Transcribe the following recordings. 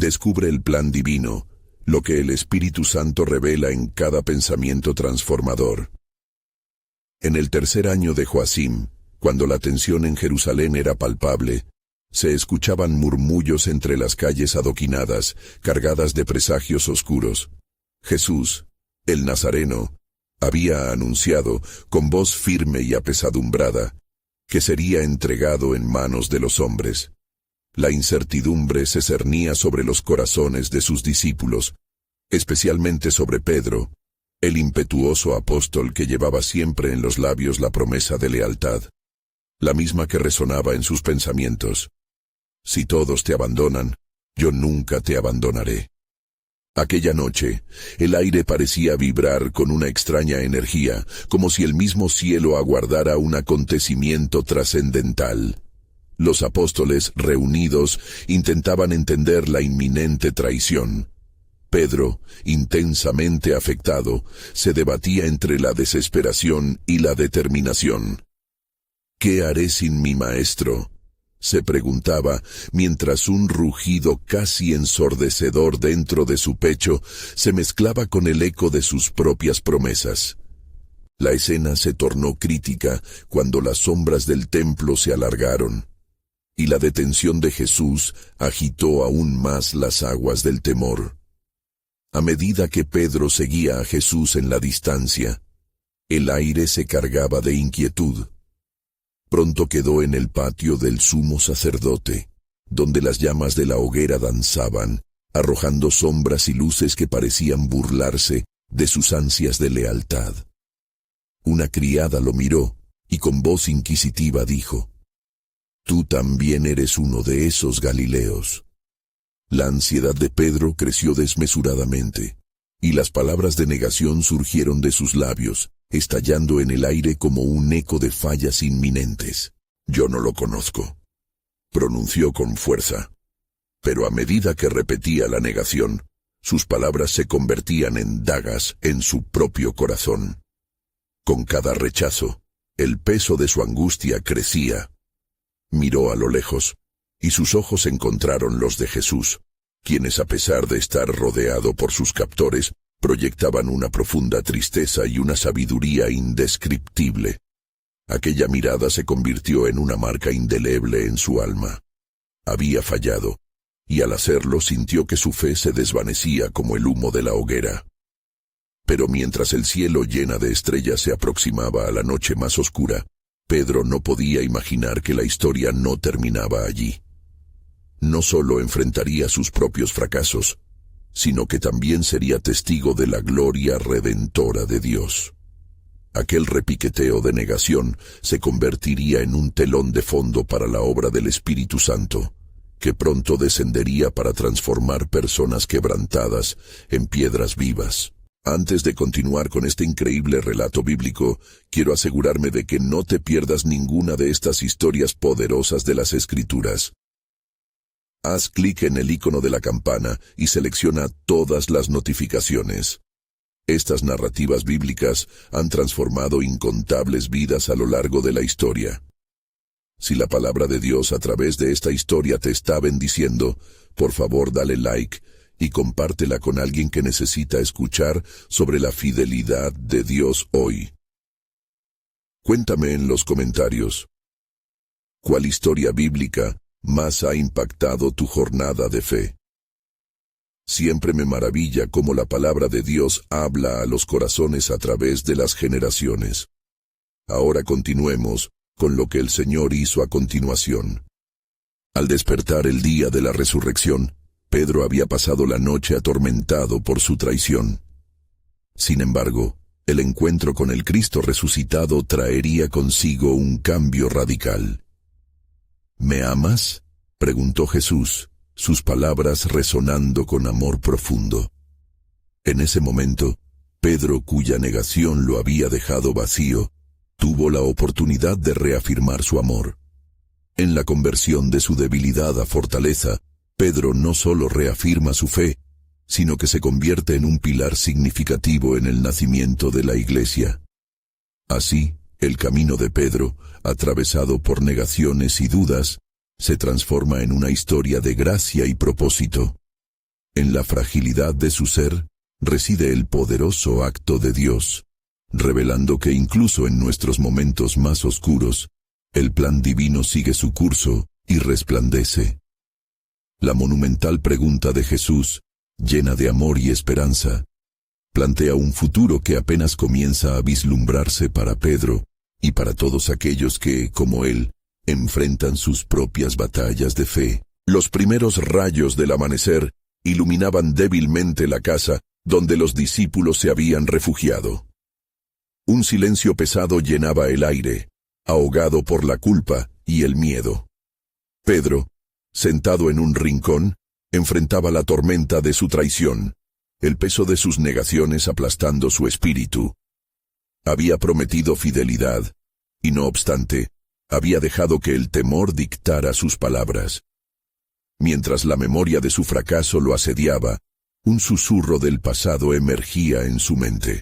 Descubre el plan divino, lo que el Espíritu Santo revela en cada pensamiento transformador. En el tercer año de Joacim, cuando la tensión en Jerusalén era palpable, se escuchaban murmullos entre las calles adoquinadas, cargadas de presagios oscuros. Jesús, el Nazareno, había anunciado, con voz firme y apesadumbrada, que sería entregado en manos de los hombres. La incertidumbre se cernía sobre los corazones de sus discípulos, especialmente sobre Pedro, el impetuoso apóstol que llevaba siempre en los labios la promesa de lealtad, la misma que resonaba en sus pensamientos. Si todos te abandonan, yo nunca te abandonaré. Aquella noche, el aire parecía vibrar con una extraña energía, como si el mismo cielo aguardara un acontecimiento trascendental. Los apóstoles, reunidos, intentaban entender la inminente traición. Pedro, intensamente afectado, se debatía entre la desesperación y la determinación. ¿Qué haré sin mi maestro?, se preguntaba, mientras un rugido casi ensordecedor dentro de su pecho se mezclaba con el eco de sus propias promesas. La escena se tornó crítica cuando las sombras del templo se alargaron, y la detención de Jesús agitó aún más las aguas del temor. A medida que Pedro seguía a Jesús en la distancia, el aire se cargaba de inquietud. Pronto quedó en el patio del sumo sacerdote, donde las llamas de la hoguera danzaban, arrojando sombras y luces que parecían burlarse de sus ansias de lealtad. Una criada lo miró y con voz inquisitiva dijo: «Tú también eres uno de esos Galileos». La ansiedad de Pedro creció desmesuradamente, y las palabras de negación surgieron de sus labios, estallando en el aire como un eco de fallas inminentes. «Yo no lo conozco», pronunció con fuerza. Pero a medida que repetía la negación, sus palabras se convertían en dagas en su propio corazón. Con cada rechazo, el peso de su angustia crecía. Miró a lo lejos, y sus ojos encontraron los de Jesús, quienes, a pesar de estar rodeado por sus captores, proyectaban una profunda tristeza y una sabiduría indescriptible. Aquella mirada se convirtió en una marca indeleble en su alma. Había fallado, y al hacerlo sintió que su fe se desvanecía como el humo de la hoguera. Pero mientras el cielo llena de estrellas se aproximaba a la noche más oscura, Pedro no podía imaginar que la historia no terminaba allí. No solo enfrentaría sus propios fracasos, sino que también sería testigo de la gloria redentora de Dios. Aquel repiqueteo de negación se convertiría en un telón de fondo para la obra del Espíritu Santo, que pronto descendería para transformar personas quebrantadas en piedras vivas. Antes de continuar con este increíble relato bíblico, quiero asegurarme de que no te pierdas ninguna de estas historias poderosas de las Escrituras. Haz clic en el icono de la campana y selecciona todas las notificaciones. Estas narrativas bíblicas han transformado incontables vidas a lo largo de la historia. Si la palabra de Dios a través de esta historia te está bendiciendo, por favor dale like y compártela con alguien que necesita escuchar sobre la fidelidad de Dios hoy. Cuéntame en los comentarios, ¿cuál historia bíblica más ha impactado tu jornada de fe? Siempre me maravilla cómo la palabra de Dios habla a los corazones a través de las generaciones. Ahora continuemos con lo que el Señor hizo a continuación. Al despertar el día de la resurrección, Pedro había pasado la noche atormentado por su traición. Sin embargo, el encuentro con el Cristo resucitado traería consigo un cambio radical. ¿Me amas?, preguntó Jesús, sus palabras resonando con amor profundo. En ese momento, Pedro, cuya negación lo había dejado vacío, tuvo la oportunidad de reafirmar su amor. En la conversión de su debilidad a fortaleza, Pedro no solo reafirma su fe, sino que se convierte en un pilar significativo en el nacimiento de la Iglesia. Así, el camino de Pedro, atravesado por negaciones y dudas, se transforma en una historia de gracia y propósito. En la fragilidad de su ser, reside el poderoso acto de Dios, revelando que incluso en nuestros momentos más oscuros, el plan divino sigue su curso y resplandece. La monumental pregunta de Jesús, llena de amor y esperanza, plantea un futuro que apenas comienza a vislumbrarse para Pedro y para todos aquellos que, como él, enfrentan sus propias batallas de fe. Los primeros rayos del amanecer iluminaban débilmente la casa donde los discípulos se habían refugiado. Un silencio pesado llenaba el aire, ahogado por la culpa y el miedo. Pedro, sentado en un rincón, enfrentaba la tormenta de su traición, el peso de sus negaciones aplastando su espíritu. Había prometido fidelidad, y no obstante, había dejado que el temor dictara sus palabras. Mientras la memoria de su fracaso lo asediaba, un susurro del pasado emergía en su mente.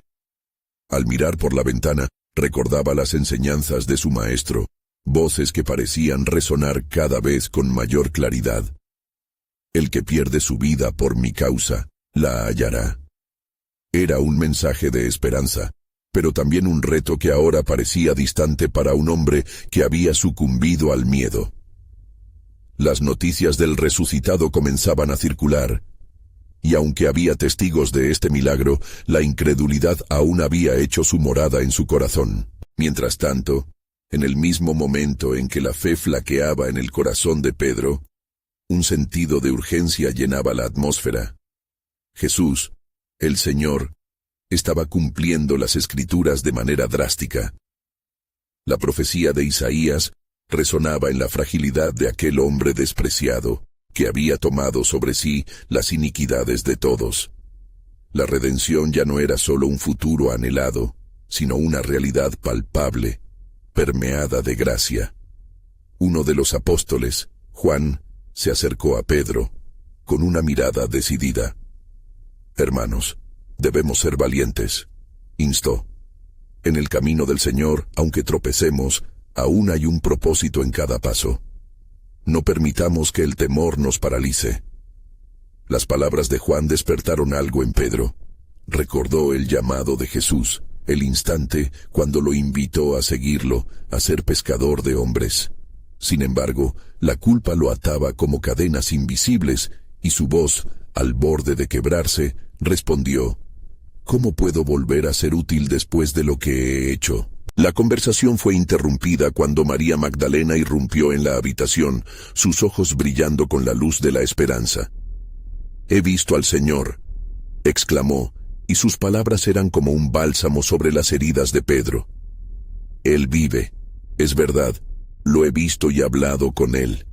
Al mirar por la ventana, recordaba las enseñanzas de su maestro, voces que parecían resonar cada vez con mayor claridad. El que pierde su vida por mi causa, la hallará. Era un mensaje de esperanza, pero también un reto que ahora parecía distante para un hombre que había sucumbido al miedo. Las noticias del resucitado comenzaban a circular, y aunque había testigos de este milagro, la incredulidad aún había hecho su morada en su corazón. Mientras tanto, en el mismo momento en que la fe flaqueaba en el corazón de Pedro, un sentido de urgencia llenaba la atmósfera. Jesús, el Señor, estaba cumpliendo las Escrituras de manera drástica. La profecía de Isaías resonaba en la fragilidad de aquel hombre despreciado, que había tomado sobre sí las iniquidades de todos. La redención ya no era solo un futuro anhelado, sino una realidad palpable, permeada de gracia. Uno de los apóstoles, Juan, se acercó a Pedro, con una mirada decidida. «Hermanos, debemos ser valientes», instó. «En el camino del Señor, aunque tropecemos, aún hay un propósito en cada paso. No permitamos que el temor nos paralice». Las palabras de Juan despertaron algo en Pedro. Recordó el llamado de Jesús, el instante cuando lo invitó a seguirlo, a ser pescador de hombres. Sin embargo, la culpa lo ataba como cadenas invisibles, y su voz, al borde de quebrarse, respondió: «¿Cómo puedo volver a ser útil después de lo que he hecho?». La conversación fue interrumpida cuando María Magdalena irrumpió en la habitación, sus ojos brillando con la luz de la esperanza. «He visto al Señor», exclamó, y sus palabras eran como un bálsamo sobre las heridas de Pedro. «Él vive, es verdad, lo he visto y hablado con él».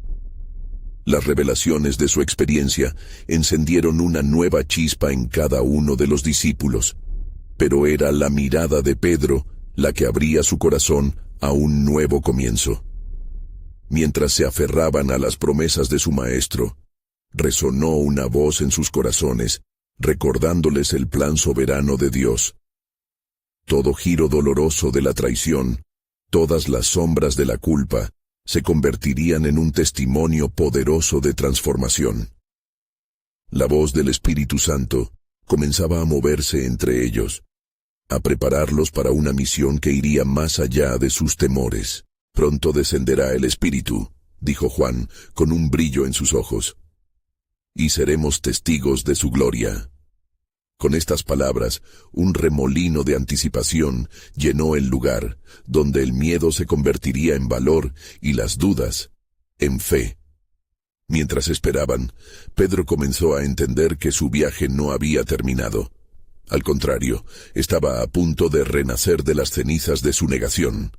Las revelaciones de su experiencia encendieron una nueva chispa en cada uno de los discípulos, pero era la mirada de Pedro la que abría su corazón a un nuevo comienzo. Mientras se aferraban a las promesas de su maestro, resonó una voz en sus corazones, recordándoles el plan soberano de Dios. Todo giro doloroso de la traición, todas las sombras de la culpa, se convertirían en un testimonio poderoso de transformación. La voz del Espíritu Santo comenzaba a moverse entre ellos, a prepararlos para una misión que iría más allá de sus temores. «Pronto descenderá el Espíritu», dijo Juan, con un brillo en sus ojos, «y seremos testigos de su gloria». Con estas palabras, un remolino de anticipación llenó el lugar, donde el miedo se convertiría en valor y las dudas en fe. Mientras esperaban, Pedro comenzó a entender que su viaje no había terminado. Al contrario, estaba a punto de renacer de las cenizas de su negación.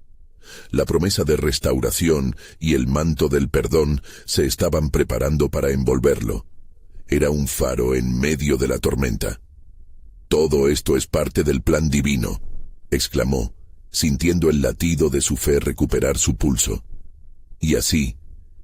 La promesa de restauración y el manto del perdón se estaban preparando para envolverlo. Era un faro en medio de la tormenta. «Todo esto es parte del plan divino», exclamó, sintiendo el latido de su fe recuperar su pulso. Y así,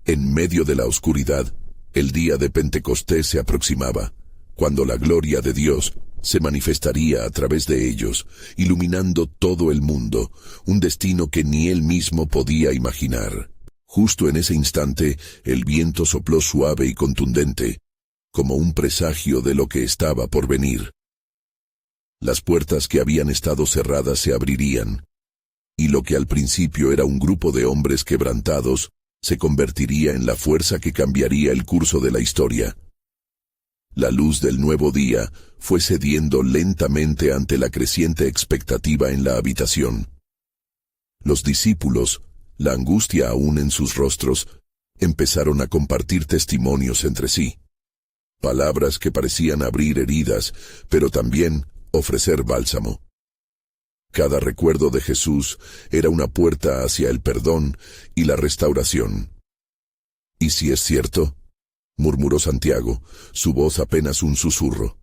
en medio de la oscuridad, el día de Pentecostés se aproximaba, cuando la gloria de Dios se manifestaría a través de ellos, iluminando todo el mundo, un destino que ni él mismo podía imaginar. Justo en ese instante, el viento sopló suave y contundente, como un presagio de lo que estaba por venir. Las puertas que habían estado cerradas se abrirían, y lo que al principio era un grupo de hombres quebrantados, se convertiría en la fuerza que cambiaría el curso de la historia. La luz del nuevo día fue cediendo lentamente ante la creciente expectativa en la habitación. Los discípulos, la angustia aún en sus rostros, empezaron a compartir testimonios entre sí. Palabras que parecían abrir heridas, pero también ofrecer bálsamo. Cada recuerdo de Jesús era una puerta hacia el perdón y la restauración. «¿Y si es cierto?», murmuró Santiago, su voz apenas un susurro.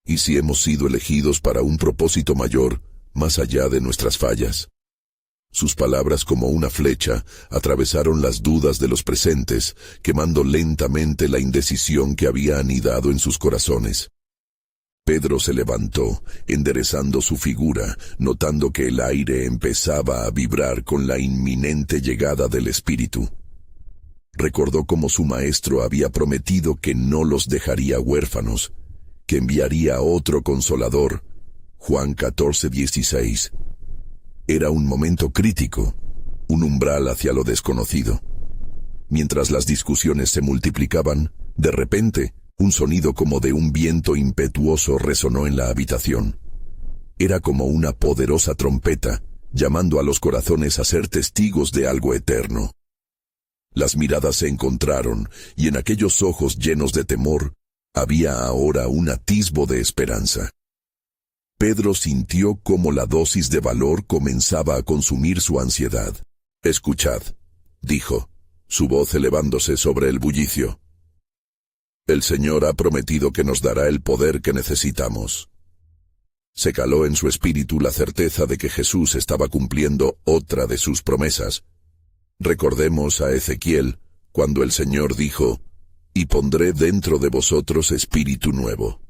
«¿Y si hemos sido elegidos para un propósito mayor, más allá de nuestras fallas?». Sus palabras como una flecha atravesaron las dudas de los presentes, quemando lentamente la indecisión que había anidado en sus corazones. Pedro se levantó, enderezando su figura, notando que el aire empezaba a vibrar con la inminente llegada del Espíritu. Recordó cómo su maestro había prometido que no los dejaría huérfanos, que enviaría otro Consolador. Juan 14:16. Era un momento crítico, un umbral hacia lo desconocido. Mientras las discusiones se multiplicaban, de repente, un sonido como de un viento impetuoso resonó en la habitación. Era como una poderosa trompeta, llamando a los corazones a ser testigos de algo eterno. Las miradas se encontraron, y en aquellos ojos llenos de temor, había ahora un atisbo de esperanza. Pedro sintió cómo la dosis de valor comenzaba a consumir su ansiedad. «Escuchad», dijo, su voz elevándose sobre el bullicio. «El Señor ha prometido que nos dará el poder que necesitamos». Se caló en su espíritu la certeza de que Jesús estaba cumpliendo otra de sus promesas. Recordemos a Ezequiel, cuando el Señor dijo, «Y pondré dentro de vosotros espíritu nuevo».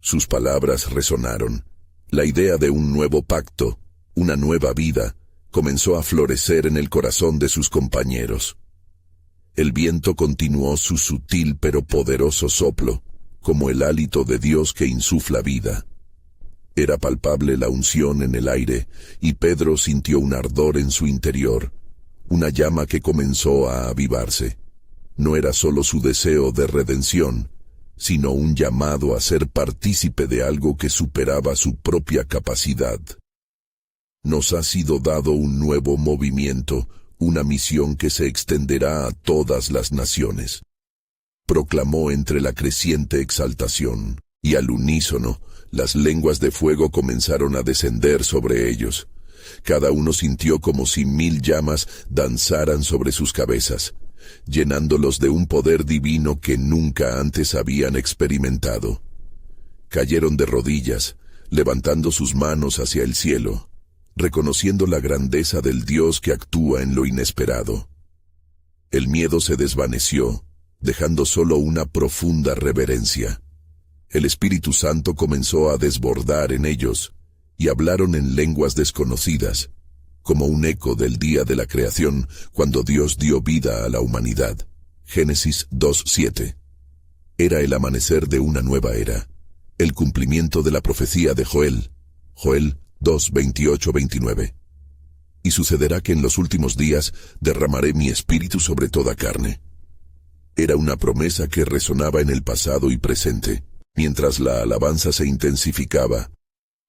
Sus palabras resonaron. La idea de un nuevo pacto, una nueva vida, comenzó a florecer en el corazón de sus compañeros. El viento continuó su sutil pero poderoso soplo, como el hálito de Dios que insufla vida. Era palpable la unción en el aire, y Pedro sintió un ardor en su interior, una llama que comenzó a avivarse. No era solo su deseo de redención, sino un llamado a ser partícipe de algo que superaba su propia capacidad. Nos ha sido dado un nuevo movimiento, una misión que se extenderá a todas las naciones. Proclamó entre la creciente exaltación, y al unísono, las lenguas de fuego comenzaron a descender sobre ellos. Cada uno sintió como si 1000 llamas danzaran sobre sus cabezas, llenándolos de un poder divino que nunca antes habían experimentado. Cayeron de rodillas, levantando sus manos hacia el cielo, reconociendo la grandeza del Dios que actúa en lo inesperado. El miedo se desvaneció, dejando solo una profunda reverencia. El Espíritu Santo comenzó a desbordar en ellos, y hablaron en lenguas desconocidas, como un eco del día de la creación, cuando Dios dio vida a la humanidad. Génesis 2:7. Era el amanecer de una nueva era, el cumplimiento de la profecía de Joel. Joel 2:28-29. Y sucederá que en los últimos días derramaré mi espíritu sobre toda carne. Era una promesa que resonaba en el pasado y presente. Mientras la alabanza se intensificaba,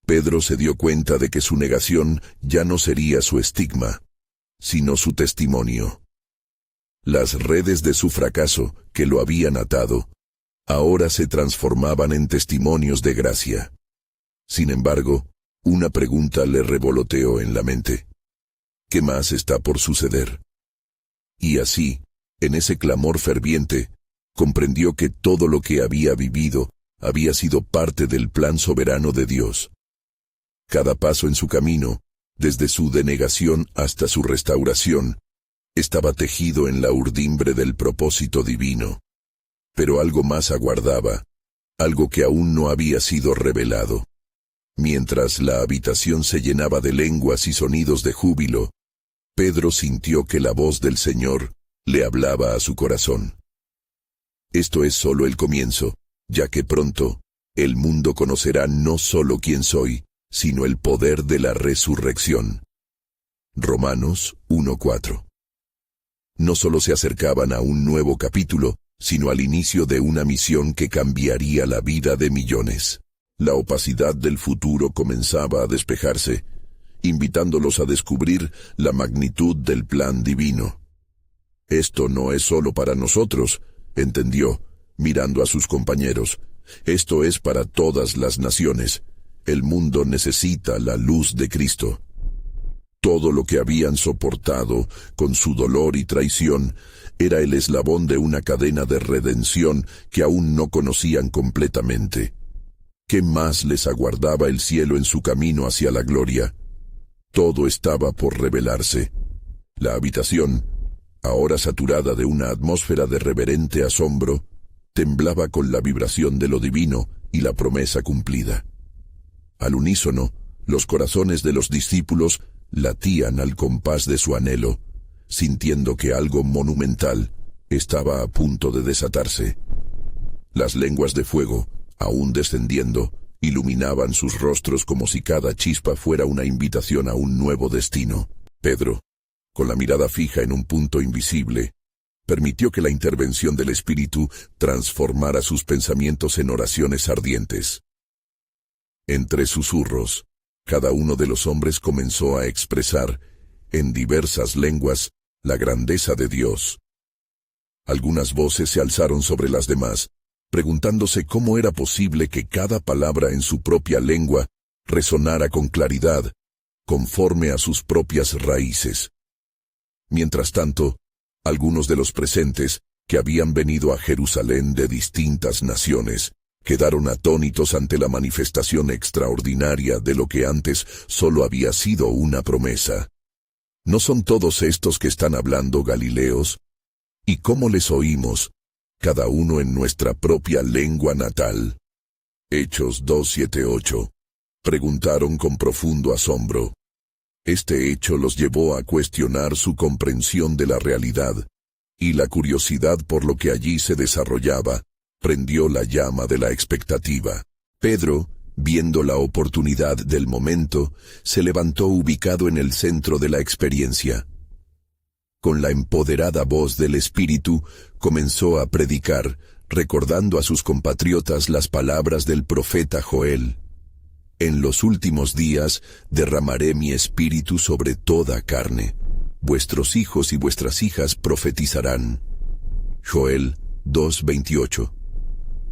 Pedro se dio cuenta de que su negación ya no sería su estigma, sino su testimonio. Las redes de su fracaso, que lo habían atado, ahora se transformaban en testimonios de gracia. Sin embargo, una pregunta le revoloteó en la mente. ¿Qué más está por suceder? Y así, en ese clamor ferviente, comprendió que todo lo que había vivido había sido parte del plan soberano de Dios. Cada paso en su camino, desde su denegación hasta su restauración, estaba tejido en la urdimbre del propósito divino. Pero algo más aguardaba, algo que aún no había sido revelado. Mientras la habitación se llenaba de lenguas y sonidos de júbilo, Pedro sintió que la voz del Señor le hablaba a su corazón. Esto es solo el comienzo, ya que pronto, el mundo conocerá no solo quién soy, sino el poder de la resurrección. Romanos 1:4. No solo se acercaban a un nuevo capítulo, sino al inicio de una misión que cambiaría la vida de millones. La opacidad del futuro comenzaba a despejarse, invitándolos a descubrir la magnitud del plan divino. Esto no es solo para nosotros, entendió, mirando a sus compañeros. Esto es para todas las naciones. El mundo necesita la luz de Cristo. Todo lo que habían soportado, con su dolor y traición, era el eslabón de una cadena de redención que aún no conocían completamente. ¿Qué más les aguardaba el cielo en su camino hacia la gloria? Todo estaba por revelarse. La habitación, ahora saturada de una atmósfera de reverente asombro, temblaba con la vibración de lo divino y la promesa cumplida. Al unísono, los corazones de los discípulos latían al compás de su anhelo, sintiendo que algo monumental estaba a punto de desatarse. Las lenguas de fuego, aún descendiendo, iluminaban sus rostros como si cada chispa fuera una invitación a un nuevo destino. Pedro, con la mirada fija en un punto invisible, permitió que la intervención del Espíritu transformara sus pensamientos en oraciones ardientes. Entre susurros, cada uno de los hombres comenzó a expresar, en diversas lenguas, la grandeza de Dios. Algunas voces se alzaron sobre las demás, preguntándose cómo era posible que cada palabra en su propia lengua resonara con claridad, conforme a sus propias raíces. Mientras tanto, algunos de los presentes, que habían venido a Jerusalén de distintas naciones, quedaron atónitos ante la manifestación extraordinaria de lo que antes solo había sido una promesa. ¿No son todos estos que están hablando galileos? ¿Y cómo les oímos, cada uno en nuestra propia lengua natal? Hechos 2:7-8. Preguntaron con profundo asombro. Este hecho los llevó a cuestionar su comprensión de la realidad, y la curiosidad por lo que allí se desarrollaba prendió la llama de la expectativa. Pedro, viendo la oportunidad del momento, se levantó ubicado en el centro de la experiencia. Con la empoderada voz del Espíritu, comenzó a predicar, recordando a sus compatriotas las palabras del profeta Joel. En los últimos días derramaré mi espíritu sobre toda carne. Vuestros hijos y vuestras hijas profetizarán. Joel 2:28.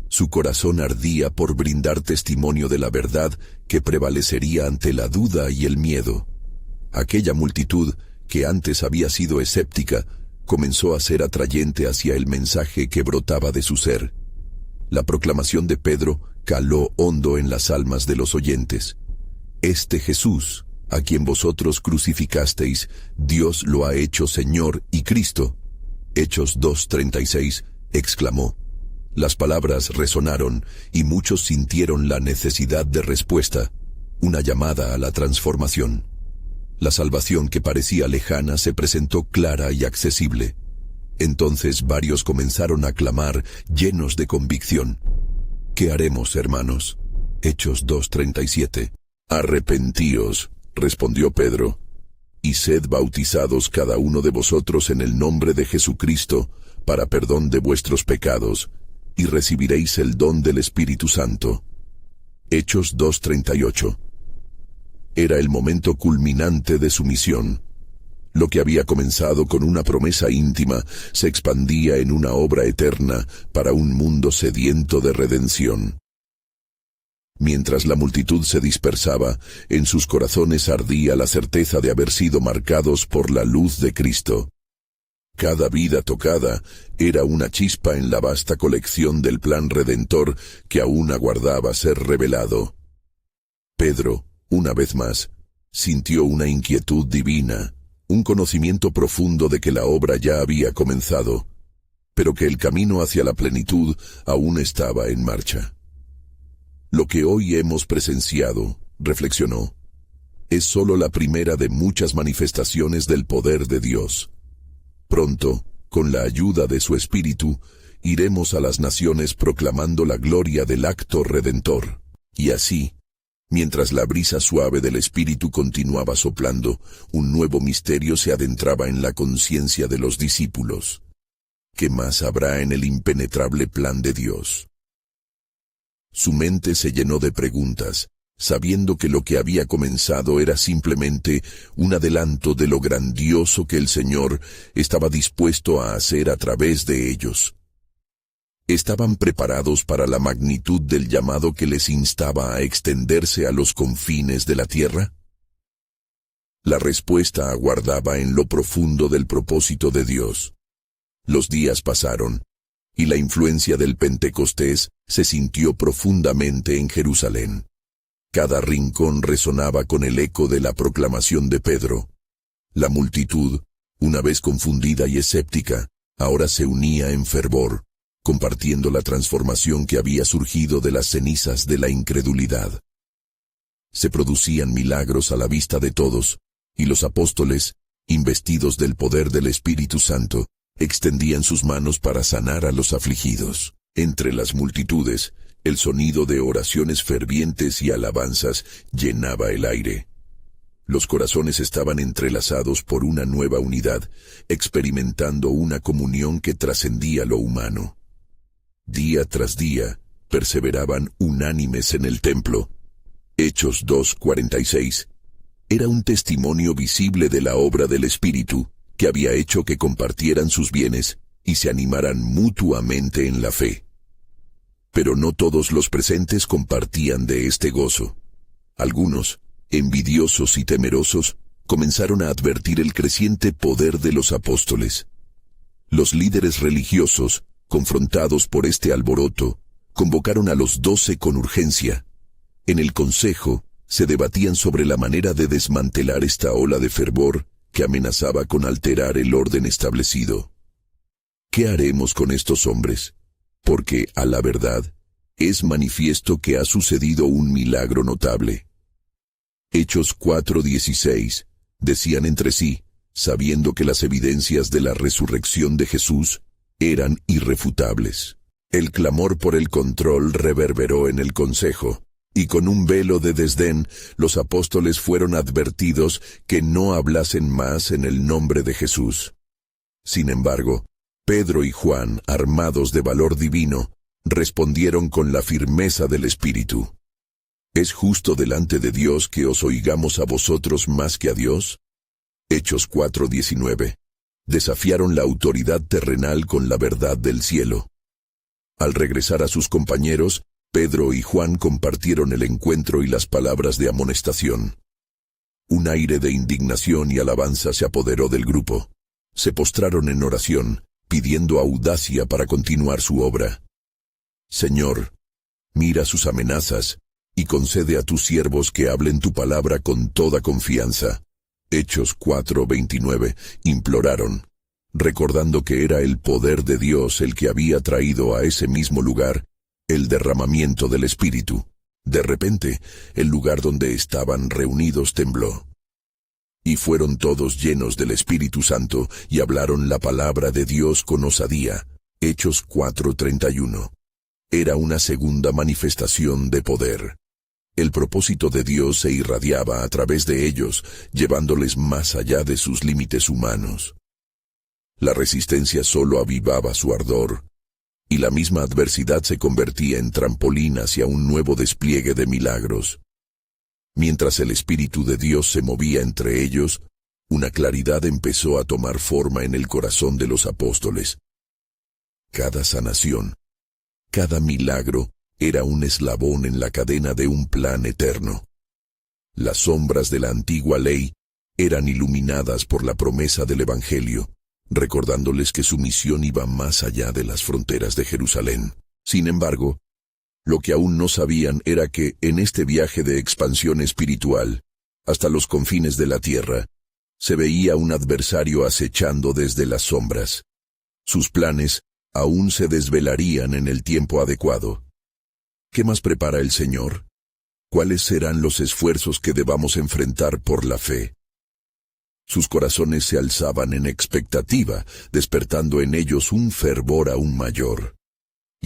Su corazón ardía por brindar testimonio de la verdad que prevalecería ante la duda y el miedo. Aquella multitud, que antes había sido escéptica, comenzó a ser atrayente hacia el mensaje que brotaba de su ser. La proclamación de Pedro caló hondo en las almas de los oyentes. Este Jesús, a quien vosotros crucificasteis, Dios lo ha hecho Señor y Cristo. Hechos 2:36, exclamó. Las palabras resonaron y muchos sintieron la necesidad de respuesta, una llamada a la transformación. La salvación que parecía lejana se presentó clara y accesible. Entonces varios comenzaron a clamar, llenos de convicción. ¿Qué haremos, hermanos? Hechos 2:37. Arrepentíos, respondió Pedro, y sed bautizados cada uno de vosotros en el nombre de Jesucristo, para perdón de vuestros pecados, y recibiréis el don del Espíritu Santo. Hechos 2:38. Era el momento culminante de su misión. Lo que había comenzado con una promesa íntima se expandía en una obra eterna para un mundo sediento de redención. Mientras la multitud se dispersaba, en sus corazones ardía la certeza de haber sido marcados por la luz de Cristo. Cada vida tocada era una chispa en la vasta colección del plan redentor que aún aguardaba ser revelado. Pedro, una vez más, sintió una inquietud divina, un conocimiento profundo de que la obra ya había comenzado, pero que el camino hacia la plenitud aún estaba en marcha. Lo que hoy hemos presenciado, reflexionó, es solo la primera de muchas manifestaciones del poder de Dios. Pronto, con la ayuda de su Espíritu, iremos a las naciones proclamando la gloria del acto redentor. Y así, mientras la brisa suave del Espíritu continuaba soplando, un nuevo misterio se adentraba en la conciencia de los discípulos. ¿Qué más habrá en el impenetrable plan de Dios? Su mente se llenó de preguntas, sabiendo que lo que había comenzado era simplemente un adelanto de lo grandioso que el Señor estaba dispuesto a hacer a través de ellos. ¿Estaban preparados para la magnitud del llamado que les instaba a extenderse a los confines de la tierra? La respuesta aguardaba en lo profundo del propósito de Dios. Los días pasaron, y la influencia del Pentecostés se sintió profundamente en Jerusalén. Cada rincón resonaba con el eco de la proclamación de Pedro. La multitud, una vez confundida y escéptica, ahora se unía en fervor, compartiendo la transformación que había surgido de las cenizas de la incredulidad. Se producían milagros a la vista de todos, y los apóstoles, investidos del poder del Espíritu Santo, extendían sus manos para sanar a los afligidos. Entre las multitudes, el sonido de oraciones fervientes y alabanzas llenaba el aire. Los corazones estaban entrelazados por una nueva unidad, experimentando una comunión que trascendía lo humano. Día tras día, perseveraban unánimes en el templo. Hechos 2:46. Era un testimonio visible de la obra del Espíritu, que había hecho que compartieran sus bienes y se animaran mutuamente en la fe. Pero no todos los presentes compartían de este gozo. Algunos, envidiosos y temerosos, comenzaron a advertir el creciente poder de los apóstoles. Los líderes religiosos, confrontados por este alboroto, convocaron a los 12 con urgencia. En el consejo, se debatían sobre la manera de desmantelar esta ola de fervor que amenazaba con alterar el orden establecido. ¿Qué haremos con estos hombres? Porque, a la verdad, es manifiesto que ha sucedido un milagro notable. Hechos 4:16, decían entre sí, sabiendo que las evidencias de la resurrección de Jesús eran irrefutables. El clamor por el control reverberó en el consejo, y con un velo de desdén, los apóstoles fueron advertidos que no hablasen más en el nombre de Jesús. Sin embargo, Pedro y Juan, armados de valor divino, respondieron con la firmeza del Espíritu. ¿Es justo delante de Dios que os oigamos a vosotros más que a Dios? Hechos 4:19. Desafiaron la autoridad terrenal con la verdad del cielo. Al regresar a sus compañeros, Pedro y Juan compartieron el encuentro y las palabras de amonestación. Un aire de indignación y alabanza se apoderó del grupo. Se postraron en oración, pidiendo audacia para continuar su obra. Señor, mira sus amenazas, y concede a tus siervos que hablen tu palabra con toda confianza. Hechos 4:29, imploraron, recordando que era el poder de Dios el que había traído a ese mismo lugar el derramamiento del Espíritu. De repente, el lugar donde estaban reunidos tembló. Y fueron todos llenos del Espíritu Santo y hablaron la palabra de Dios con osadía. Hechos 4:31. Era una segunda manifestación de poder. El propósito de Dios se irradiaba a través de ellos, llevándoles más allá de sus límites humanos. La resistencia solo avivaba su ardor, y la misma adversidad se convertía en trampolín hacia un nuevo despliegue de milagros. Mientras el Espíritu de Dios se movía entre ellos, una claridad empezó a tomar forma en el corazón de los apóstoles. Cada sanación, cada milagro, era un eslabón en la cadena de un plan eterno. Las sombras de la antigua ley eran iluminadas por la promesa del Evangelio, recordándoles que su misión iba más allá de las fronteras de Jerusalén. Sin embargo, lo que aún no sabían era que, en este viaje de expansión espiritual, hasta los confines de la tierra, se veía un adversario acechando desde las sombras. Sus planes aún se desvelarían en el tiempo adecuado. ¿Qué más prepara el Señor? ¿Cuáles serán los esfuerzos que debamos enfrentar por la fe? Sus corazones se alzaban en expectativa, despertando en ellos un fervor aún mayor.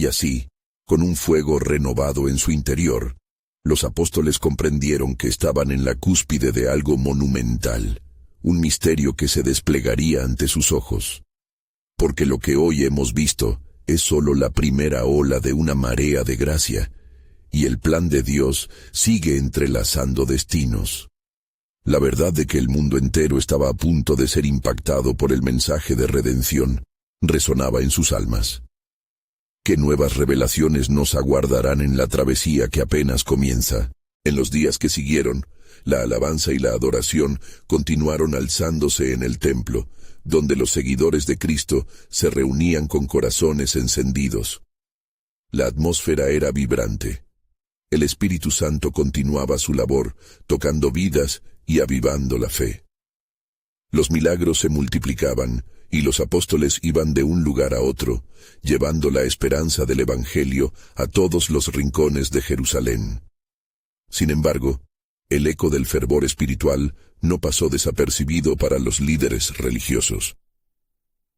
Y así, con un fuego renovado en su interior, los apóstoles comprendieron que estaban en la cúspide de algo monumental, un misterio que se desplegaría ante sus ojos. Porque lo que hoy hemos visto es solo la primera ola de una marea de gracia, y el plan de Dios sigue entrelazando destinos. La verdad de que el mundo entero estaba a punto de ser impactado por el mensaje de redención resonaba en sus almas. ¿Qué nuevas revelaciones nos aguardarán en la travesía que apenas comienza? En los días que siguieron, la alabanza y la adoración continuaron alzándose en el templo, donde los seguidores de Cristo se reunían con corazones encendidos. La atmósfera era vibrante. El Espíritu Santo continuaba su labor, tocando vidas y avivando la fe. Los milagros se multiplicaban, y los apóstoles iban de un lugar a otro, llevando la esperanza del Evangelio a todos los rincones de Jerusalén. Sin embargo, el eco del fervor espiritual no pasó desapercibido para los líderes religiosos.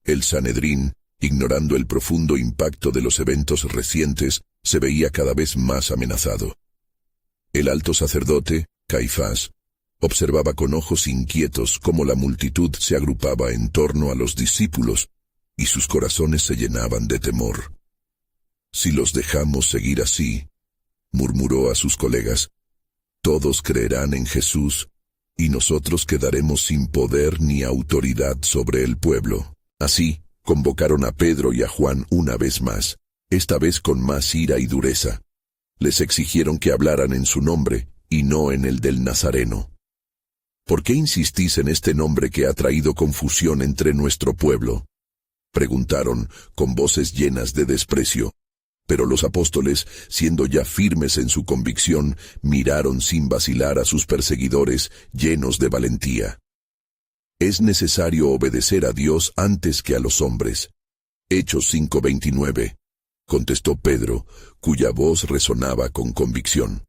El Sanedrín, ignorando el profundo impacto de los eventos recientes, se veía cada vez más amenazado. El alto sacerdote, Caifás, observaba con ojos inquietos cómo la multitud se agrupaba en torno a los discípulos, y sus corazones se llenaban de temor. «Si los dejamos seguir así», murmuró a sus colegas, «todos creerán en Jesús, y nosotros quedaremos sin poder ni autoridad sobre el pueblo». Así, convocaron a Pedro y a Juan una vez más, esta vez con más ira y dureza. Les exigieron que hablaran en su nombre, y no en el del Nazareno. «¿Por qué insistís en este nombre que ha traído confusión entre nuestro pueblo?», preguntaron con voces llenas de desprecio. Pero los apóstoles, siendo ya firmes en su convicción, miraron sin vacilar a sus perseguidores, llenos de valentía. «Es necesario obedecer a Dios antes que a los hombres». Hechos 5:29, contestó Pedro, cuya voz resonaba con convicción.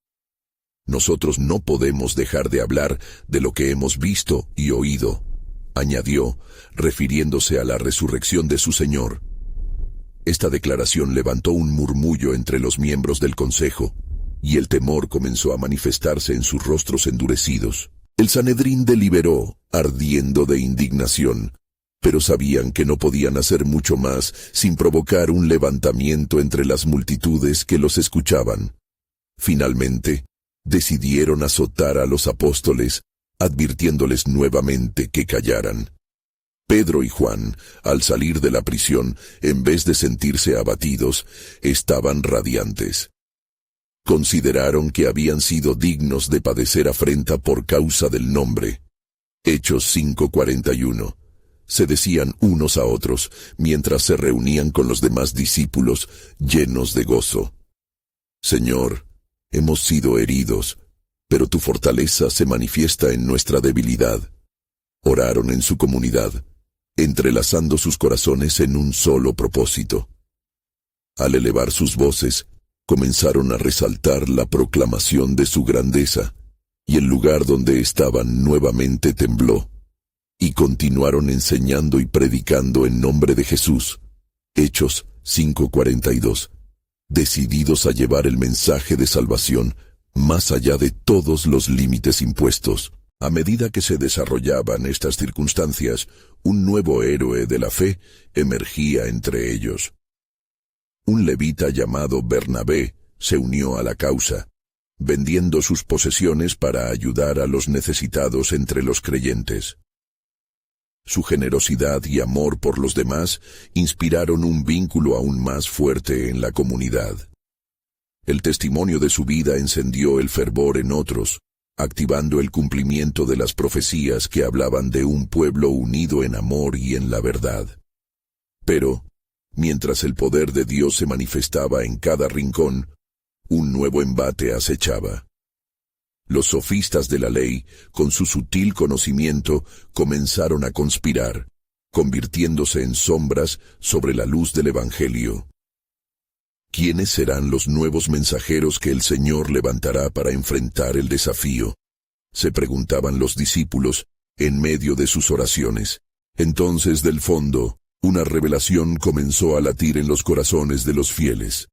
«Nosotros no podemos dejar de hablar de lo que hemos visto y oído», añadió, refiriéndose a la resurrección de su Señor. Esta declaración levantó un murmullo entre los miembros del consejo, y el temor comenzó a manifestarse en sus rostros endurecidos. El Sanedrín deliberó, ardiendo de indignación, pero sabían que no podían hacer mucho más sin provocar un levantamiento entre las multitudes que los escuchaban. Finalmente, decidieron azotar a los apóstoles, advirtiéndoles nuevamente que callaran. Pedro y Juan, al salir de la prisión, en vez de sentirse abatidos, estaban radiantes. Consideraron que habían sido dignos de padecer afrenta por causa del nombre. Hechos 5:41. Se decían unos a otros, mientras se reunían con los demás discípulos, llenos de gozo: «Señor, hemos sido heridos, pero tu fortaleza se manifiesta en nuestra debilidad». Oraron en su comunidad, entrelazando sus corazones en un solo propósito. Al elevar sus voces, comenzaron a resaltar la proclamación de su grandeza, y el lugar donde estaban nuevamente tembló, y continuaron enseñando y predicando en nombre de Jesús. Hechos 5:42, decididos a llevar el mensaje de salvación más allá de todos los límites impuestos. A medida que se desarrollaban estas circunstancias, un nuevo héroe de la fe emergía entre ellos. Un levita llamado Bernabé se unió a la causa, vendiendo sus posesiones para ayudar a los necesitados entre los creyentes. Su generosidad y amor por los demás inspiraron un vínculo aún más fuerte en la comunidad. El testimonio de su vida encendió el fervor en otros, activando el cumplimiento de las profecías que hablaban de un pueblo unido en amor y en la verdad. Pero, mientras el poder de Dios se manifestaba en cada rincón, un nuevo embate acechaba. Los sofistas de la ley, con su sutil conocimiento, comenzaron a conspirar, convirtiéndose en sombras sobre la luz del Evangelio. ¿Quiénes serán los nuevos mensajeros que el Señor levantará para enfrentar el desafío?, se preguntaban los discípulos en medio de sus oraciones. Entonces del fondo, Una revelación comenzó a latir en los corazones de los fieles.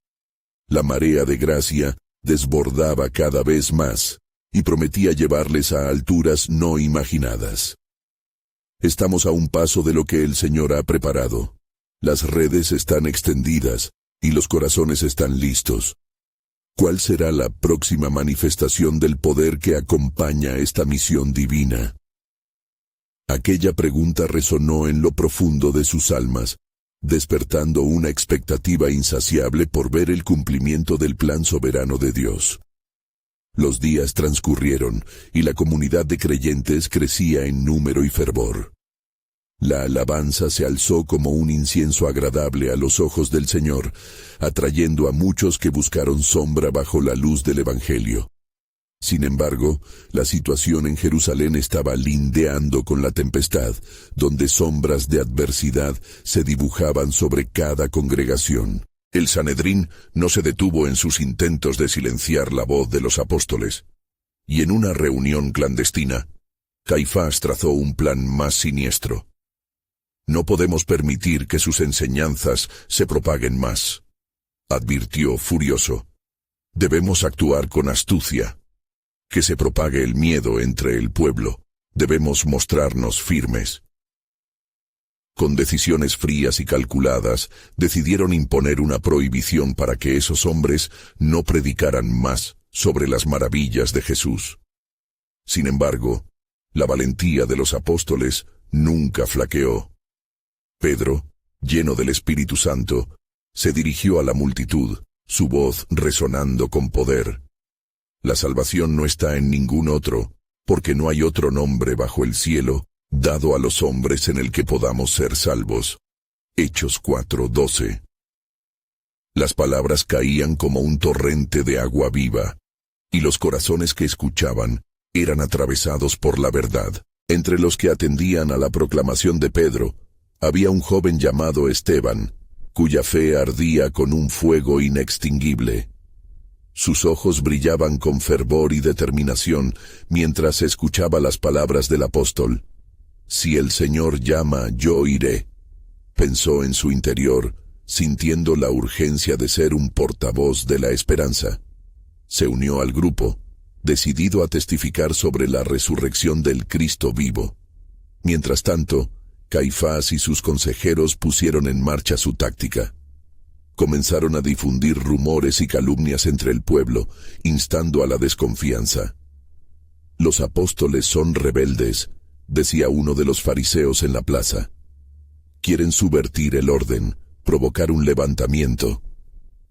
La marea de gracia desbordaba cada vez más y prometía llevarles a alturas no imaginadas. Estamos a un paso de lo que el Señor ha preparado. Las redes están extendidas y los corazones están listos. ¿Cuál será la próxima manifestación del poder que acompaña esta misión divina? Aquella pregunta resonó en lo profundo de sus almas, despertando una expectativa insaciable por ver el cumplimiento del plan soberano de Dios. Los días transcurrieron y la comunidad de creyentes crecía en número y fervor. La alabanza se alzó como un incienso agradable a los ojos del Señor, atrayendo a muchos que buscaron sombra bajo la luz del Evangelio. Sin embargo, la situación en Jerusalén estaba lindeando con la tempestad, donde sombras de adversidad se dibujaban sobre cada congregación. El Sanedrín no se detuvo en sus intentos de silenciar la voz de los apóstoles, y en una reunión clandestina, Caifás trazó un plan más siniestro. No podemos permitir que sus enseñanzas se propaguen más, advirtió furioso. Debemos actuar con astucia. Que se propague el miedo entre el pueblo, debemos mostrarnos firmes. Con decisiones frías y calculadas, decidieron imponer una prohibición para que esos hombres no predicaran más sobre las maravillas de Jesús. Sin embargo, la valentía de los apóstoles nunca flaqueó. Pedro, lleno del Espíritu Santo, se dirigió a la multitud, su voz resonando con poder. La salvación no está en ningún otro, porque no hay otro nombre bajo el cielo, dado a los hombres en el que podamos ser salvos. Hechos 4:12. Las palabras caían como un torrente de agua viva, y los corazones que escuchaban eran atravesados por la verdad. Entre los que atendían a la proclamación de Pedro, había un joven llamado Esteban, cuya fe ardía con un fuego inextinguible. Sus ojos brillaban con fervor y determinación mientras escuchaba las palabras del apóstol. Si el Señor llama, yo iré, pensó en su interior, sintiendo la urgencia de ser un portavoz de la esperanza. Se unió al grupo, decidido a testificar sobre la resurrección del Cristo vivo. Mientras tanto, Caifás y sus consejeros pusieron en marcha su táctica. Comenzaron a difundir rumores y calumnias entre el pueblo, instando a la desconfianza. Los apóstoles son rebeldes, decía uno de los fariseos en la plaza. Quieren subvertir el orden, provocar un levantamiento.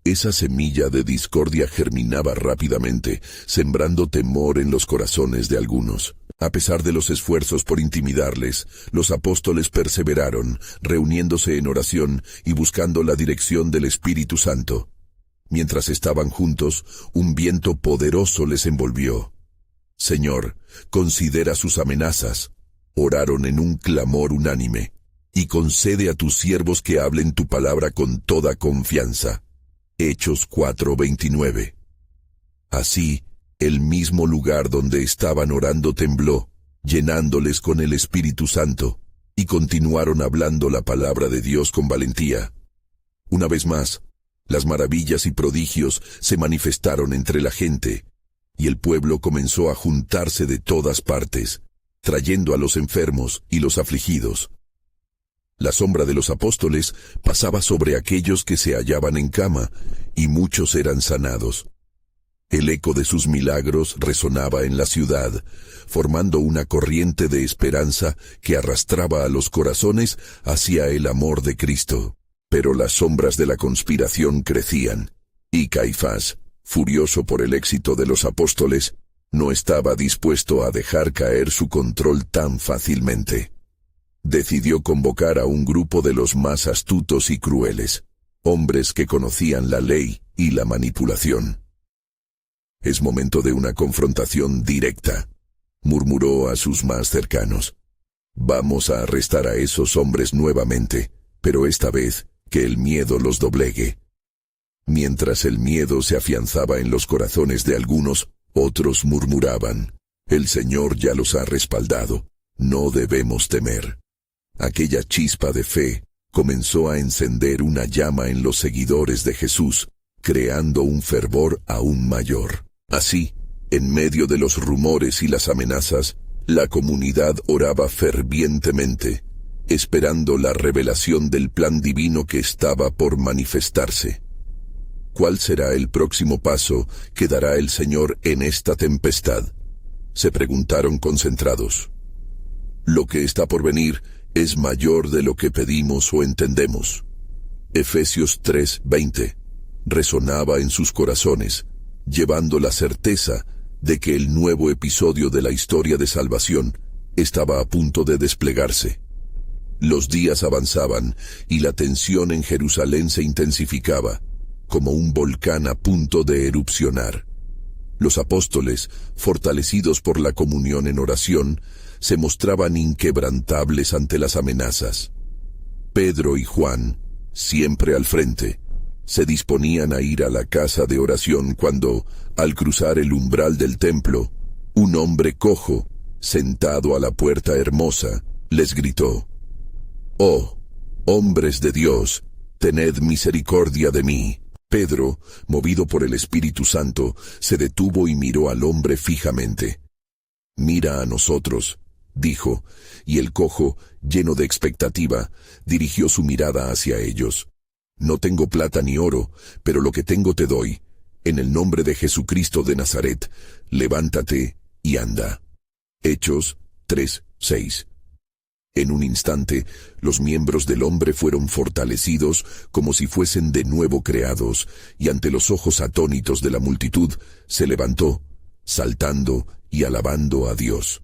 Esa semilla de discordia germinaba rápidamente, sembrando temor en los corazones de algunos. A pesar de los esfuerzos por intimidarles, los apóstoles perseveraron, reuniéndose en oración y buscando la dirección del Espíritu Santo. Mientras estaban juntos, un viento poderoso les envolvió. Señor, considera sus amenazas. Oraron en un clamor unánime. Y concede a tus siervos que hablen tu palabra con toda confianza. Hechos 4:29. Así, el mismo lugar donde estaban orando tembló, llenándoles con el Espíritu Santo, y continuaron hablando la palabra de Dios con valentía. Una vez más, las maravillas y prodigios se manifestaron entre la gente, y el pueblo comenzó a juntarse de todas partes, trayendo a los enfermos y los afligidos. La sombra de los apóstoles pasaba sobre aquellos que se hallaban en cama, y muchos eran sanados. El eco de sus milagros resonaba en la ciudad, formando una corriente de esperanza que arrastraba a los corazones hacia el amor de Cristo. Pero las sombras de la conspiración crecían, y Caifás, furioso por el éxito de los apóstoles, no estaba dispuesto a dejar caer su control tan fácilmente. Decidió convocar a un grupo de los más astutos y crueles, hombres que conocían la ley y la manipulación. Es momento de una confrontación directa, murmuró a sus más cercanos. Vamos a arrestar a esos hombres nuevamente, pero esta vez que el miedo los doblegue. Mientras el miedo se afianzaba en los corazones de algunos, otros murmuraban, el Señor ya los ha respaldado, no debemos temer. Aquella chispa de fe comenzó a encender una llama en los seguidores de Jesús, creando un fervor aún mayor. Así, en medio de los rumores y las amenazas, la comunidad oraba fervientemente, esperando la revelación del plan divino que estaba por manifestarse. ¿Cuál será el próximo paso que dará el Señor en esta tempestad?, se preguntaron concentrados. Lo que está por venir es mayor de lo que pedimos o entendemos. Efesios 3:20 resonaba en sus corazones, llevando la certeza de que el nuevo episodio de la historia de salvación estaba a punto de desplegarse. Los días avanzaban y la tensión en Jerusalén se intensificaba, como un volcán a punto de erupcionar. Los apóstoles, fortalecidos por la comunión en oración, se mostraban inquebrantables ante las amenazas. Pedro y Juan, siempre al frente, se disponían a ir a la casa de oración cuando, al cruzar el umbral del templo, un hombre cojo, sentado a la puerta hermosa, les gritó: «Oh, hombres de Dios, tened misericordia de mí». Pedro, movido por el Espíritu Santo, se detuvo y miró al hombre fijamente. «Mira a nosotros», dijo, y el cojo, lleno de expectativa, dirigió su mirada hacia ellos. «No tengo plata ni oro, pero lo que tengo te doy. En el nombre de Jesucristo de Nazaret, levántate y anda». Hechos 3:6. En un instante, los miembros del hombre fueron fortalecidos como si fuesen de nuevo creados, y ante los ojos atónitos de la multitud, se levantó, saltando y alabando a Dios.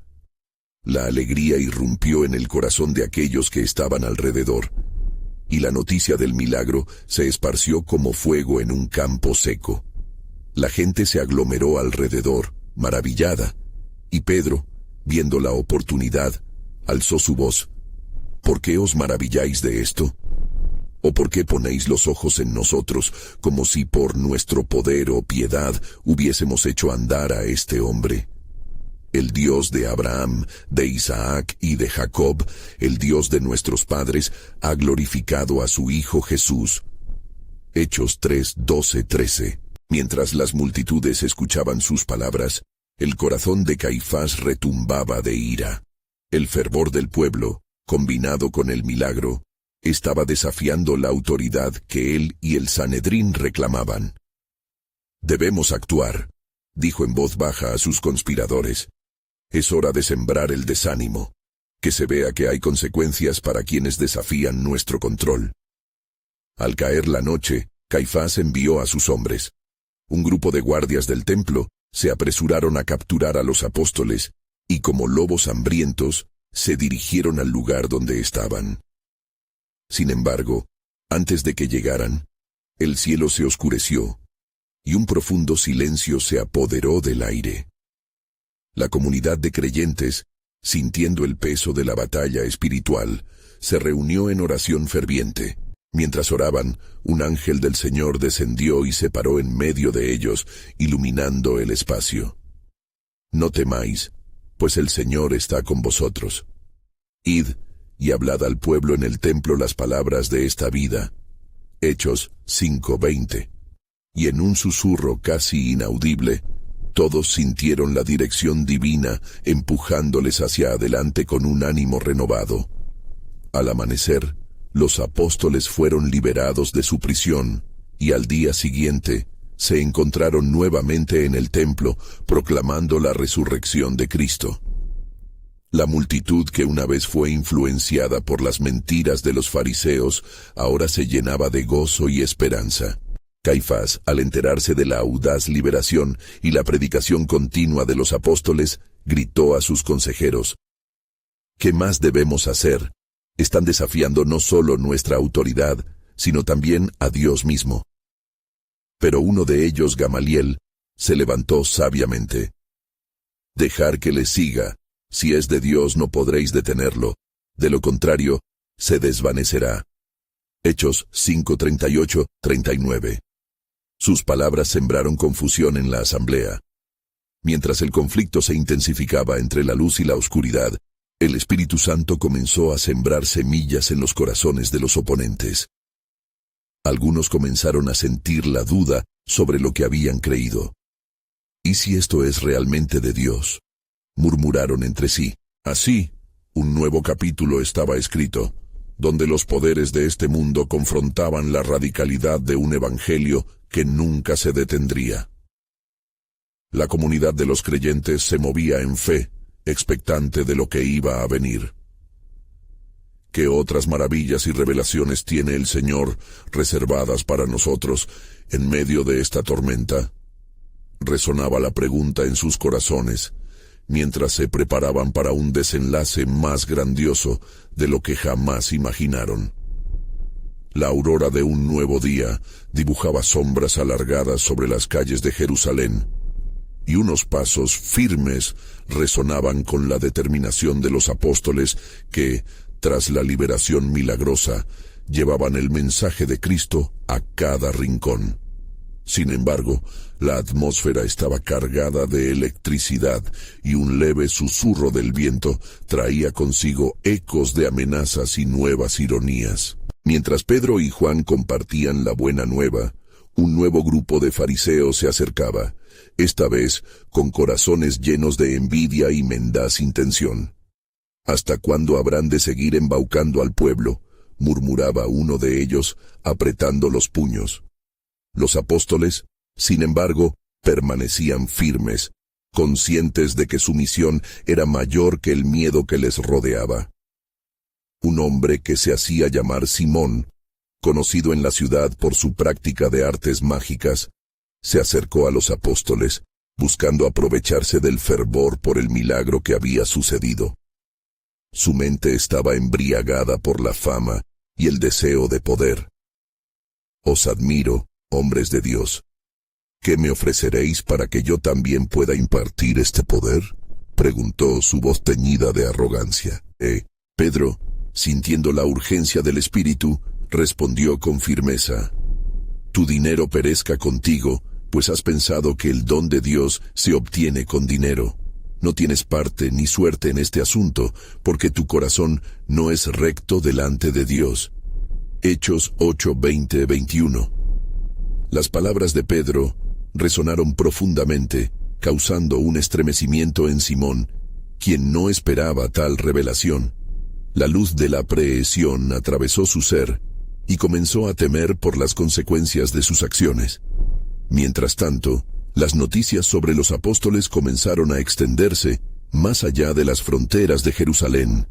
La alegría irrumpió en el corazón de aquellos que estaban alrededor, y la noticia del milagro se esparció como fuego en un campo seco. La gente se aglomeró alrededor, maravillada, y Pedro, viendo la oportunidad, alzó su voz: «¿Por qué os maravilláis de esto? ¿O por qué ponéis los ojos en nosotros, como si por nuestro poder o piedad hubiésemos hecho andar a este hombre? El Dios de Abraham, de Isaac y de Jacob, el Dios de nuestros padres, ha glorificado a su Hijo Jesús». Hechos 3:12-13. Mientras las multitudes escuchaban sus palabras, el corazón de Caifás retumbaba de ira. El fervor del pueblo, combinado con el milagro, estaba desafiando la autoridad que él y el Sanedrín reclamaban. «Debemos actuar», dijo en voz baja a sus conspiradores. «Es hora de sembrar el desánimo, que se vea que hay consecuencias para quienes desafían nuestro control». Al caer la noche, Caifás envió a sus hombres. Un grupo de guardias del templo se apresuraron a capturar a los apóstoles, y como lobos hambrientos, se dirigieron al lugar donde estaban. Sin embargo, antes de que llegaran, el cielo se oscureció, y un profundo silencio se apoderó del aire. La comunidad de creyentes, sintiendo el peso de la batalla espiritual, se reunió en oración ferviente. Mientras oraban, un ángel del Señor descendió y se paró en medio de ellos, iluminando el espacio. «No temáis, pues el Señor está con vosotros. Id y hablad al pueblo en el templo las palabras de esta vida». Hechos 5:20. Y en un susurro casi inaudible, todos sintieron la dirección divina empujándoles hacia adelante con un ánimo renovado. Al amanecer, los apóstoles fueron liberados de su prisión, y al día siguiente se encontraron nuevamente en el templo proclamando la resurrección de Cristo. La multitud que una vez fue influenciada por las mentiras de los fariseos ahora se llenaba de gozo y esperanza. Caifás, al enterarse de la audaz liberación y la predicación continua de los apóstoles, gritó a sus consejeros: «¿Qué más debemos hacer? Están desafiando no solo nuestra autoridad, sino también a Dios mismo». Pero uno de ellos, Gamaliel, se levantó sabiamente. «Dejar que le siga. Si es de Dios no podréis detenerlo. De lo contrario, se desvanecerá». Hechos 5:38-39. Sus palabras sembraron confusión en la asamblea. Mientras el conflicto se intensificaba entre la luz y la oscuridad, El Espíritu Santo comenzó a sembrar semillas en los corazones de los oponentes. Algunos comenzaron a sentir la duda sobre lo que habían creído. ¿Y si esto es realmente de Dios? Murmuraron entre sí. Así, un nuevo capítulo estaba escrito, donde los poderes de este mundo confrontaban la radicalidad de un evangelio que nunca se detendría. La comunidad de los creyentes se movía en fe, expectante de lo que iba a venir. ¿Qué otras maravillas y revelaciones tiene el Señor reservadas para nosotros en medio de esta tormenta? Resonaba la pregunta en sus corazones, mientras se preparaban para un desenlace más grandioso de lo que jamás imaginaron. La aurora de un nuevo día dibujaba sombras alargadas sobre las calles de Jerusalén, y unos pasos firmes resonaban con la determinación de los apóstoles que, tras la liberación milagrosa, llevaban el mensaje de Cristo a cada rincón. Sin embargo, la atmósfera estaba cargada de electricidad y un leve susurro del viento traía consigo ecos de amenazas y nuevas ironías. Mientras Pedro y Juan compartían la buena nueva, un nuevo grupo de fariseos se acercaba, esta vez con corazones llenos de envidia y mendaz intención. ¿Hasta cuándo habrán de seguir embaucando al pueblo?, murmuraba uno de ellos, apretando los puños. Los apóstoles, sin embargo, permanecían firmes, conscientes de que su misión era mayor que el miedo que les rodeaba. Un hombre que se hacía llamar Simón, conocido en la ciudad por su práctica de artes mágicas, se acercó a los apóstoles, buscando aprovecharse del fervor por el milagro que había sucedido. Su mente estaba embriagada por la fama y el deseo de poder. «Os admiro, hombres de Dios. ¿Qué me ofreceréis para que yo también pueda impartir este poder?», preguntó su voz teñida de arrogancia. Pedro, sintiendo la urgencia del Espíritu, respondió con firmeza: «Tu dinero perezca contigo, pues has pensado que el don de Dios se obtiene con dinero. No tienes parte ni suerte en este asunto, porque tu corazón no es recto delante de Dios». Hechos 8:20-21. Las palabras de Pedro resonaron profundamente, causando un estremecimiento en Simón, quien no esperaba tal revelación. La luz de la prehesión atravesó su ser y comenzó a temer por las consecuencias de sus acciones. Mientras tanto, las noticias sobre los apóstoles comenzaron a extenderse más allá de las fronteras de Jerusalén.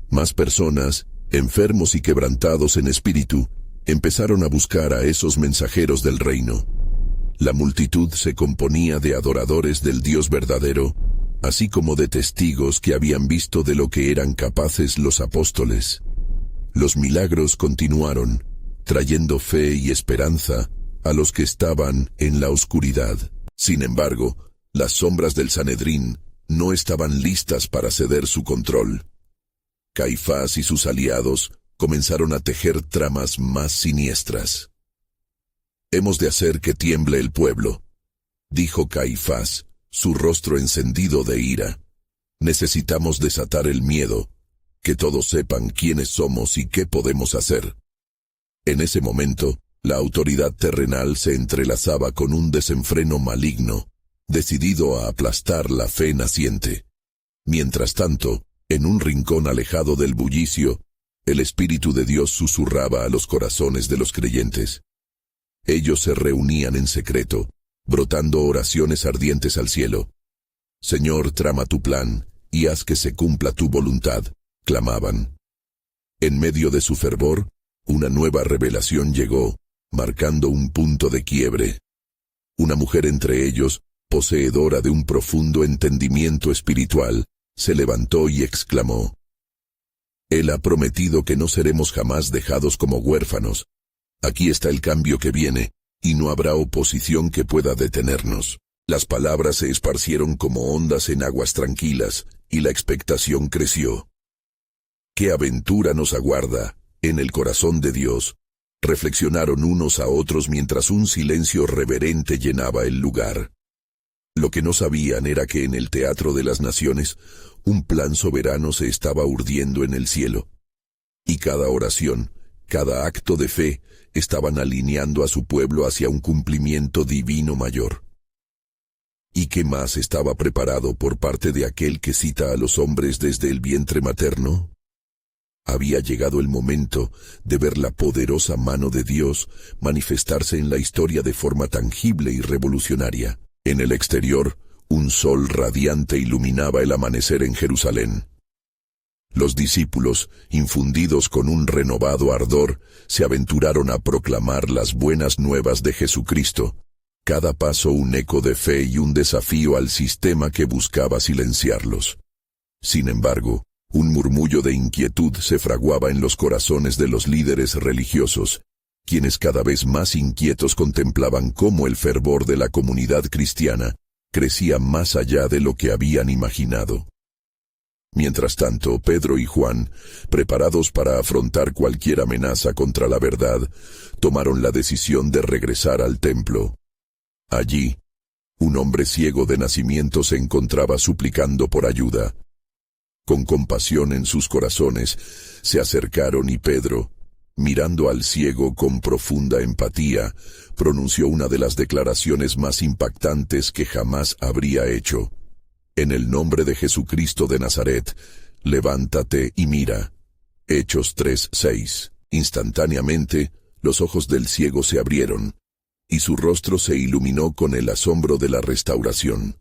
Más personas, enfermos y quebrantados en espíritu, empezaron a buscar a esos mensajeros del reino. La multitud se componía de adoradores del Dios verdadero, así como de testigos que habían visto de lo que eran capaces los apóstoles. Los milagros continuaron, trayendo fe y esperanza a los que estaban en la oscuridad. Sin embargo, las sombras del Sanedrín no estaban listas para ceder su control. Caifás y sus aliados comenzaron a tejer tramas más siniestras. «Hemos de hacer que tiemble el pueblo», dijo Caifás, su rostro encendido de ira. «Necesitamos desatar el miedo, que todos sepan quiénes somos y qué podemos hacer». En ese momento, la autoridad terrenal se entrelazaba con un desenfreno maligno, decidido a aplastar la fe naciente. Mientras tanto, en un rincón alejado del bullicio, el Espíritu de Dios susurraba a los corazones de los creyentes. Ellos se reunían en secreto, brotando oraciones ardientes al cielo. «Señor, trama tu plan, y haz que se cumpla tu voluntad», clamaban. En medio de su fervor, una nueva revelación llegó, marcando un punto de quiebre. Una mujer entre ellos, poseedora de un profundo entendimiento espiritual, se levantó y exclamó: «Él ha prometido que no seremos jamás dejados como huérfanos. Aquí está el cambio que viene, y no habrá oposición que pueda detenernos». Las palabras se esparcieron como ondas en aguas tranquilas, y la expectación creció. «¿Qué aventura nos aguarda en el corazón de Dios?», reflexionaron unos a otros mientras un silencio reverente llenaba el lugar. Lo que no sabían era que en el teatro de las naciones, un plan soberano se estaba urdiendo en el cielo. Y cada oración, cada acto de fe, estaban alineando a su pueblo hacia un cumplimiento divino mayor. ¿Y qué más estaba preparado por parte de aquel que cita a los hombres desde el vientre materno? Había llegado el momento de ver la poderosa mano de Dios manifestarse en la historia de forma tangible y revolucionaria. En el exterior, un sol radiante iluminaba el amanecer en Jerusalén. Los discípulos, infundidos con un renovado ardor, se aventuraron a proclamar las buenas nuevas de Jesucristo, cada paso un eco de fe y un desafío al sistema que buscaba silenciarlos. Sin embargo, un murmullo de inquietud se fraguaba en los corazones de los líderes religiosos, quienes cada vez más inquietos contemplaban cómo el fervor de la comunidad cristiana crecía más allá de lo que habían imaginado. Mientras tanto, Pedro y Juan, preparados para afrontar cualquier amenaza contra la verdad, tomaron la decisión de regresar al templo. Allí, un hombre ciego de nacimiento se encontraba suplicando por ayuda. Con compasión en sus corazones, se acercaron y Pedro, mirando al ciego con profunda empatía, pronunció una de las declaraciones más impactantes que jamás habría hecho. En el nombre de Jesucristo de Nazaret, levántate y mira. Hechos 3:6. Instantáneamente, los ojos del ciego se abrieron, y su rostro se iluminó con el asombro de la restauración.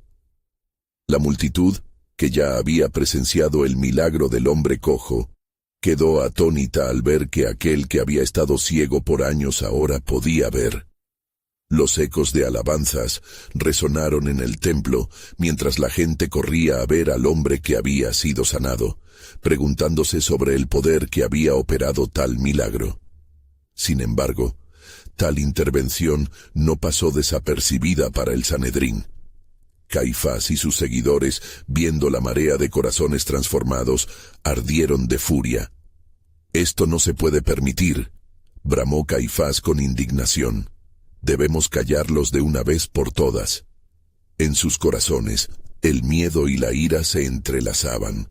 La multitud, que ya había presenciado el milagro del hombre cojo, quedó atónita al ver que aquel que había estado ciego por años ahora podía ver. Los ecos de alabanzas resonaron en el templo mientras la gente corría a ver al hombre que había sido sanado, preguntándose sobre el poder que había operado tal milagro. Sin embargo, tal intervención no pasó desapercibida para el Sanedrín. Caifás y sus seguidores, viendo la marea de corazones transformados, ardieron de furia. «Esto no se puede permitir», bramó Caifás con indignación. «Debemos callarlos de una vez por todas». En sus corazones, el miedo y la ira se entrelazaban,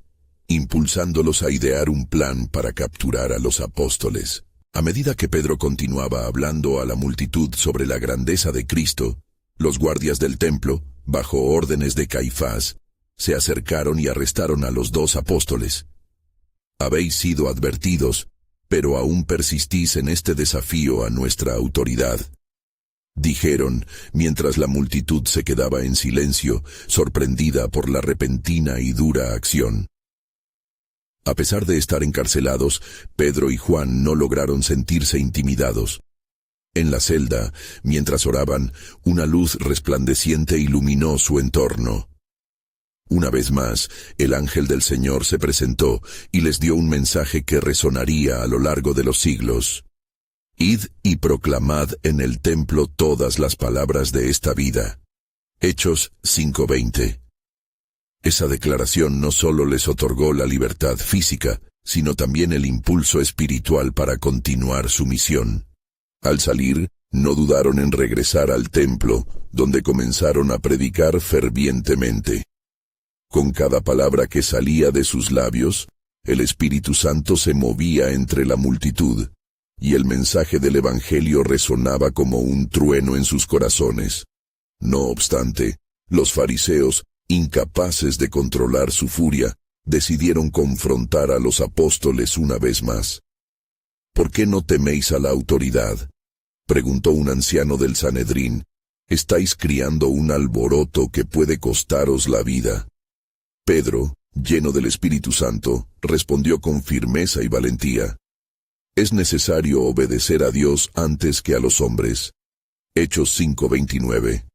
impulsándolos a idear un plan para capturar a los apóstoles. A medida que Pedro continuaba hablando a la multitud sobre la grandeza de Cristo, los guardias del templo, bajo órdenes de Caifás, se acercaron y arrestaron a los 2 apóstoles. «Habéis sido advertidos, pero aún persistís en este desafío a nuestra autoridad», dijeron, mientras la multitud se quedaba en silencio, sorprendida por la repentina y dura acción. A pesar de estar encarcelados, Pedro y Juan no lograron sentirse intimidados. En la celda, mientras oraban, una luz resplandeciente iluminó su entorno. Una vez más, el ángel del Señor se presentó y les dio un mensaje que resonaría a lo largo de los siglos. «Id y proclamad en el templo todas las palabras de esta vida». Hechos 5:20. Esa declaración no solo les otorgó la libertad física, sino también el impulso espiritual para continuar su misión. Al salir, no dudaron en regresar al templo, donde comenzaron a predicar fervientemente. Con cada palabra que salía de sus labios, el Espíritu Santo se movía entre la multitud, y el mensaje del Evangelio resonaba como un trueno en sus corazones. No obstante, los fariseos, incapaces de controlar su furia, decidieron confrontar a los apóstoles una vez más. «¿Por qué no teméis a la autoridad?», preguntó un anciano del Sanedrín. «Estáis criando un alboroto que puede costaros la vida». Pedro, lleno del Espíritu Santo, respondió con firmeza y valentía: «Es necesario obedecer a Dios antes que a los hombres». Hechos 5:29.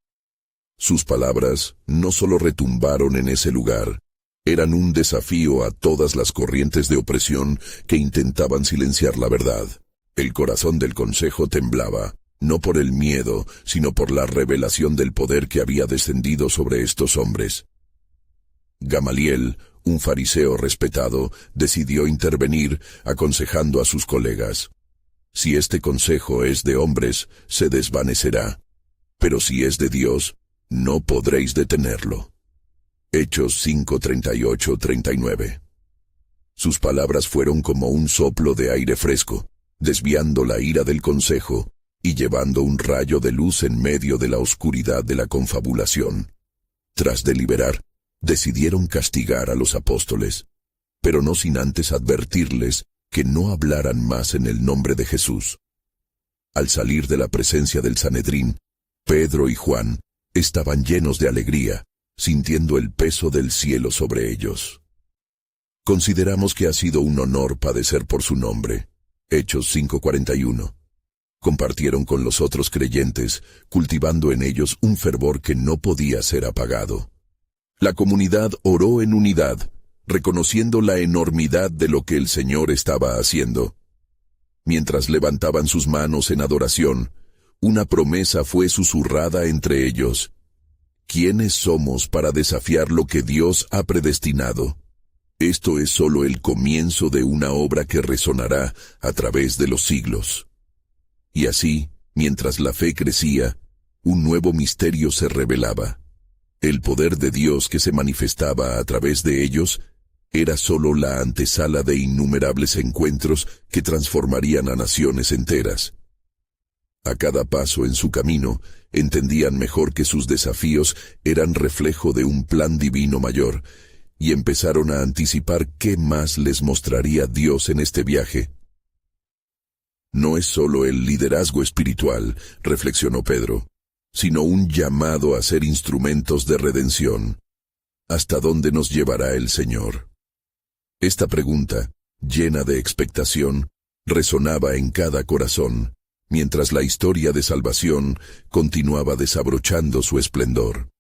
Sus palabras no solo retumbaron en ese lugar, eran un desafío a todas las corrientes de opresión que intentaban silenciar la verdad. El corazón del consejo temblaba, no por el miedo, sino por la revelación del poder que había descendido sobre estos hombres. Gamaliel, un fariseo respetado, decidió intervenir, aconsejando a sus colegas: «Si este consejo es de hombres, se desvanecerá. Pero si es de Dios, no podréis detenerlo. Hechos 5:38-39. Sus palabras fueron como un soplo de aire fresco, desviando la ira del consejo y llevando un rayo de luz en medio de la oscuridad de la confabulación. Tras deliberar, decidieron castigar a los apóstoles, pero no sin antes advertirles que no hablaran más en el nombre de Jesús. Al salir de la presencia del Sanedrín, Pedro y Juan estaban llenos de alegría, sintiendo el peso del cielo sobre ellos. Consideramos que ha sido un honor padecer por su nombre. Hechos 5:41. Compartieron con los otros creyentes, cultivando en ellos un fervor que no podía ser apagado. La comunidad oró en unidad, reconociendo la enormidad de lo que el Señor estaba haciendo. Mientras levantaban sus manos en adoración, una promesa fue susurrada entre ellos. ¿Quiénes somos para desafiar lo que Dios ha predestinado? Esto es solo el comienzo de una obra que resonará a través de los siglos. Y así, mientras la fe crecía, un nuevo misterio se revelaba. El poder de Dios que se manifestaba a través de ellos era solo la antesala de innumerables encuentros que transformarían a naciones enteras. A cada paso en su camino, entendían mejor que sus desafíos eran reflejo de un plan divino mayor, y empezaron a anticipar qué más les mostraría Dios en este viaje. No es solo el liderazgo espiritual, reflexionó Pedro, sino un llamado a ser instrumentos de redención. ¿Hasta dónde nos llevará el Señor? Esta pregunta, llena de expectación, resonaba en cada corazón, mientras la historia de salvación continuaba desabrochando su esplendor.